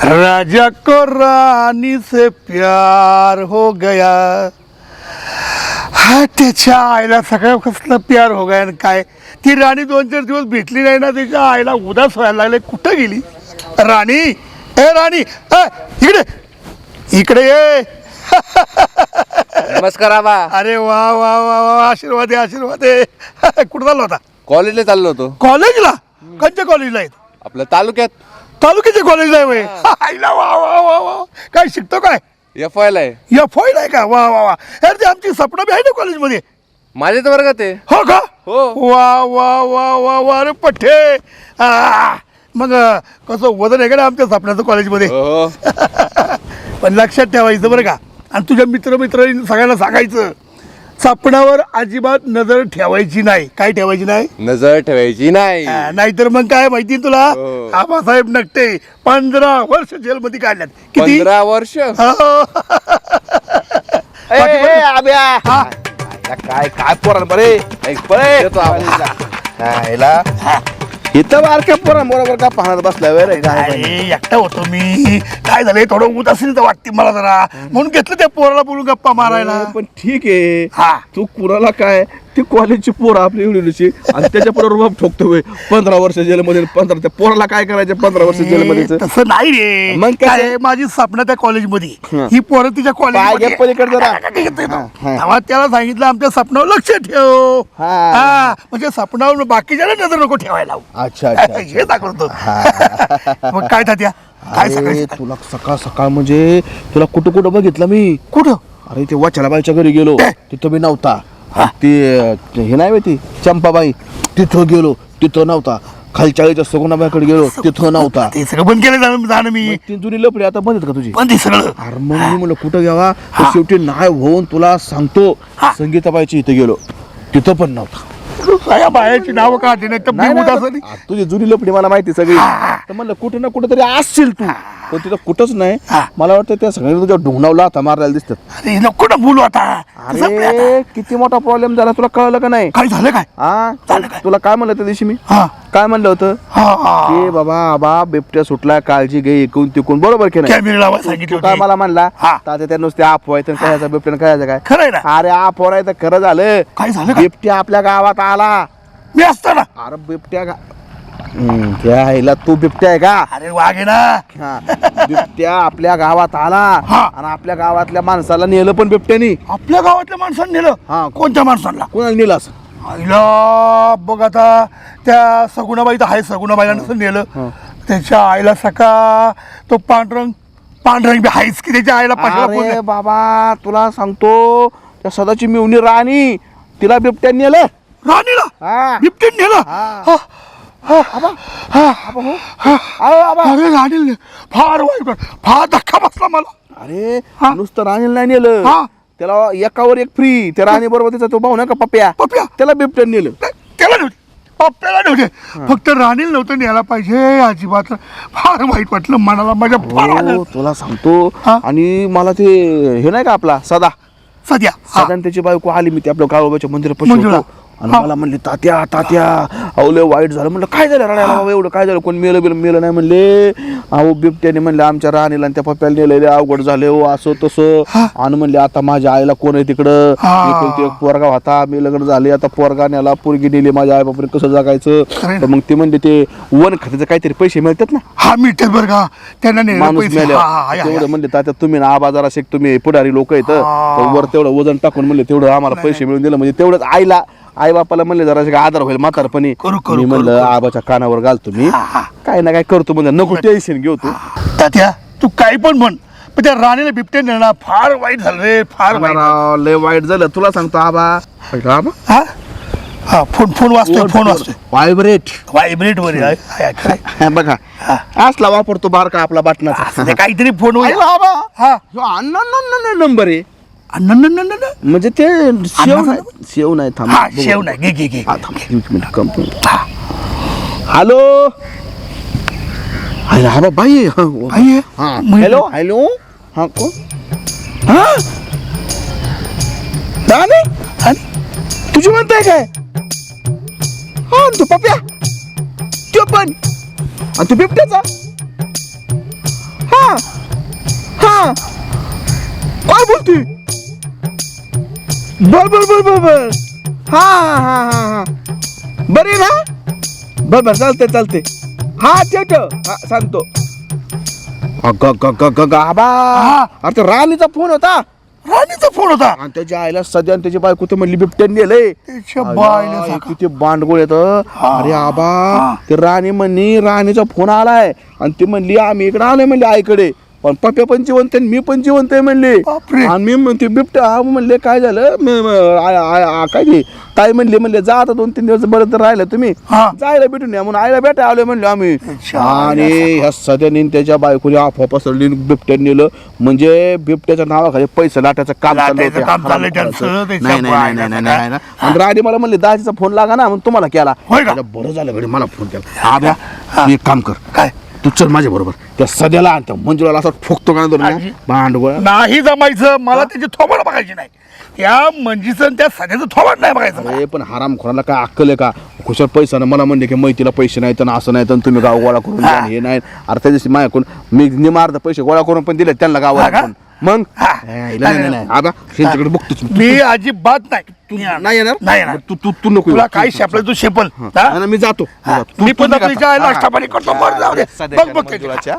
राजा को रानी से प्यार हो गया. हा त्याच्या आईला सगळं कसलं प्यार हो गया. काय ती राणी 2-4 दिवस भेटली नाही ना, त्याच्या आईला उदास व्हायला लागले. कुठं गेली राणी? ए राणी, इकडे इकडे ये. नमस्कार आबा. अरे वा वा वा वा, आशीर्वाद आहे आशीर्वाद आहे. कुठं चालला होता? कॉलेजला चाललो होतो. कॉलेजला? कोणत्या कॉलेजला आहे? आपल्या तालुक्यात तालुक्याच्या कॉलेजला आहे होय? आईला वा वा वा वा. काय शिकतो काय? FY ला आहे. या फॉईल आहे का? वा वा वा. अरे ते आमची सपना बी आहे ना कॉलेजमध्ये. माझ्याच वर्गात आहे. हो का? हो. वा वा वा वा वा. अरे पठ्ठे. मग कसं वजन आहे का ना आमच्या सपनाचं कॉलेजमध्ये? हो. पण लक्षात ठेवायचं बरं का. आणि तुझ्या मित्र सगळ्यांना सांगायचं, सपनावर अजिबात नजर ठेवायची नाही. काय ठेवायची नाही? नजर ठेवायची नाही. नाहीतर मग काय माहिती तुला? हो. आबासाहेब नकटे 15 वर्ष जेलमध्ये काढल्यात. किती? 15 वर्ष. हो. काय काय पोरान बरे इथं बारक्या पोरान बरोबर का पाहण्यात बसल्या वेळ अरे एकटा होतो मी. काय झालंय, थोडं उदासीन तर वाटते मला जरा, म्हणून घेतलं त्या पोराला बोलून गप्पा मारायला. पण ठीक आहे. हा. तू कुणाला काय ती कॉलेजची पोरं आपली एवढीची आणि त्याच्या बरोबर ठोकतोय 15 वर्ष जेलमध्ये. 15 त्या पोराला काय करायचं 15 वर्ष जेलमध्ये? तसं नाही रे. मग कसं? काय माझी स्वप्न त्या कॉलेजमध्ये, ही पोरं तिच्या पाय पलीकडे जरा. तेव्हा त्याला सांगितलं आमच्या स्वप्नावर लक्ष ठेव. हा. म्हणजे स्वप्नावर बाकीच्याला नजर नको ठेवायला. अच्छा हे दाखवतो. मग काय तात्या? काय अरे सकाळी तुला सकाळ सकाळ म्हणजे तुला कुठं कुठं बघितलं मी. कुठं? अरे ते वाचनाबाईच्या घरी गेलो, तिथं मी नव्हता. ते हे नाही माहिती चंपाबाई, तिथं गेलो, तिथं नव्हता. खालचाळीच्या सगुणाबाईकडे गेलो, तिथं नव्हता. ते सगळं बंद केलं जाणं मी. ती जुनी लपडी आता बंद आहेत का तुझी? पण ते सगळं अरे मग मी म्हणलं कुठं घ्यावा, तर शेवटी नाही होऊन तुला सांगतो संगीताबाईची इथं गेलो, तिथं पण नव्हता. या बायाची नावं काढते नाही तर नाही, मी नाही, उदास. नाही. तुझी जुनी लपडी मला माहिती सगळी. तर म्हणलं कुठं ना कुठं तरी असशील तू, पण तिथं कुठंच नाही. मला वाटतं त्या सगळ्यांनी तुझ्या ढोंगणावला आता मारायला दिसतात. अरे नको ना बोलू आता. संपलं आता. अरे किती मोठा प्रॉब्लेम झाला, तुला कळलं का नाही? काय झालं काय? झालं काय? तुला काय म्हणलं त्या दिवशी मी? हा काय म्हणलं होतं हा. की बाबा आबा बिबट्या सुटला, काळजी घे, इकून तिकून, बरोबर की नाही? कॅमेरा लावायला तू सांगितलं काय होतं. मला म्हणला हा. तात्या त्या नुसते अफवायचं काय बिबट्यानं खायचं काय? खरं आहे ना? अरे अफवा आहे तर खरं झालं. काय झालं काय? बिबट्या आपल्या गावात आला. मी असताना. अरे बिबट्या त्या आईला तू बिबट्या आहे का? अरे वाघ आहे ना. हा. बिबट्या आपल्या गावात आला हा. आणि आपल्या गावातल्या माणसाला नेलं पण बिबट्यानी. आपल्या गावातल्या माणसाने नेलं? हा. कोणत्या माणसांना? कोणाला नेलं असं? आईला बघ आता, त्या सगुणाबाई तर आहे, सगुणाबाईला नसं नेलं. त्याच्या आईला सका तो पांढरंग बी आहेच की त्याच्या आईला पाशाला अरे कोण- बाबा तुला सांगतो, त्या सदाची मिवणी राणी, तिला बिबट्या नेलं. राणीला हा. बिबट्याने नेलं? हा. हा. हा. हा. अरे बाबा, अरे राणीला फार वाईट, फार धक्का बसला मला. अरे हा. नुसतं राणीला नाही नेलं, हा. त्याला एकावर एक फ्री. त्या राणी बरोबर तिचा तो भाऊ ना का पप्प्या, पप्प्या? त्याला बिबट्या नेलं. त्याला नव्हते, पप्प्याला नव्हते. फक्त राणीला नव्हतं न्यायला पाहिजे. अजिबात फार वाईट वाटलं मनाला माझ्या. फार आलं. हो, तुला सांगतो. हा. आणि मला ते हे नाही का आपला सदा सध्या सदा आणि त्याची बायको आली, मी ते आपल्या गाळोबाच्या मंदिरापाशी मंजुळा. होतो. आणि हा. मला म्हणले तात्या अवले वाईट झालं. म्हणलं काय झालं रडायला बाबा, एवढं काय झालं? कोण मेलं नाही? म्हणले अहो बिबट्याने म्हणले आमच्या राणीला आणि त्या पप्प्याला नेलं, अवघड झाले हो, असं तसं. आणि म्हणले आता माझ्या आईला कोण आहे तिकडं, एकुलती एक पोरगा होता, मी लग्न झाले, आता पोरगा नेला, पोरगी नेली, माझ्या आई बापाने कसं जगायचं? तर मग ते म्हणले ते वन खात्याचे काहीतरी पैसे मिळतात ना, हा मिळतात बरं का, त्यांना नेलं माणूस पैसे. मेले. हा, हा, या, तेवढं या. म्हणले तात्या तुम्ही ना आबा जरा शेक, तुम्ही पुढारी लोक आहेत, तर वर तेवढं वजन टाकून म्हणले तेवढं आम्हाला पैसे मिळून दिलं, म्हणजे तेवढंच आईला आई बापाला म्हणले जरा आधार होईल म्हातारपणी. करू, मी म्हणलं करू. आबाच्या कानावर घालतो मी, काय ना काय करतो म्हणजे, नको टेन्शन घेऊ तू. तात्या तू काही पण म्हण, पण त्या राणीला बिबट्या नेला फार वाईट झालं रे, फार वाईट. राव, लय वाईट झालं. तुला सांगतो आबा, हा हा, फोन वाजतोय. व्हायब्रेट वर आहे. बघा असला वापरतो बारका आपला बाटणाचा, ते काहीतरी फोन हा नंबर आहे. म्हणजे ते शेव नाही थांब, हा शेव नाही, घे हा, थांब, एक मिनिट, कंपनी. हॅलो हा बाई, हॅलो हॅलो, हा कोण? हा राणी, तुझी म्हणताय काय? हा तू पप्या, तो पण, आणि तू बिबट्याचा. हा हा काय बोलती बर बर बर बर बर हा हा हा हा हा बरे ना बर बर चालते हा ठेव हा सांगतो आबा हा. आता राणीचा फोन होता राणीचा फोन होता आणि त्याच्या आईला सध्या आणि त्याची बायको तर म्हणली बिबट्यान नेलंय त्याच्या बाईला सांगा. किती बांडगोळ येत अरे आबा हा. ते राणी म्हणली राणीचा फोन आलाय आणि ती म्हणली आम्ही इकडे आलोय म्हणले आईकडे पण पप्प्या पण जिवंत आहे, मी पण जिवंत आहे म्हणले बापरे. आणि मी म्हणते बिबट्या म्हणले काय झालं काय ते ताई म्हणले जा आता 2-3 दिवस बरं तर राहिलं तुम्ही हा. जायला भेटून या म्हणून आईला भेटाय आलोय म्हणले आम्ही अच्छा. आणि ह्या सध्याने त्याच्या बायकोने अफवा पसरली बिबट्याने नेलं म्हणजे बिबट्याच्या नावाखाली पैसे लाटायचं काम चाललं लाटायचं होतं. काम चाललंय त्यांचं, नाही त्याच्या नाही नाही नाही नाही नाही नाही. आणि राणी मला म्हणले दाजीचा फोन लागा ना म्हणून तुम्हाला केला होय का? म्हटलं, बरं झालं गडी मला फोन केला आब्या तू एक काम कर काय तू चल माझ्या बरोबर त्या सध्याला आणि त्या मंजुळाला असं ठोकतो का आजी. भांडवळ नाही जमायचं मला त्याची थोबाड बघायची नाही त्या मंजीचं आणि त्या सध्याचं थोबाड नाही बघायचं मला. अरे पण हराम खोराला काय अक्कल आहे का खुशाल पैसा ना मला म्हणले की मैतीला पैसे नाहीत आणि असं नाही तर तुम्ही गाव गोळा करून द्या आणि हे नाही अरे त्या दिवशी माझ्याकडून मी निमार्ध पैसे गोळा करून पण दिले त्यांना हा गावाला का? पण. मग हा. नाही आबा त्यांच्याकडे बघतोच मी अजिबात नाही तू नाही येणार नाही येणार. तू तू तू नको तुला येऊ. काय शेपलं तू शेपल नाही, नाही, मी जातो हा. तू- मी तू पण निघ आपली आता. काय हा. नाश्ता पाणी करतो बरं जाऊ दे सध्याच्या बघ बघ त्याची. मंजुळाच्या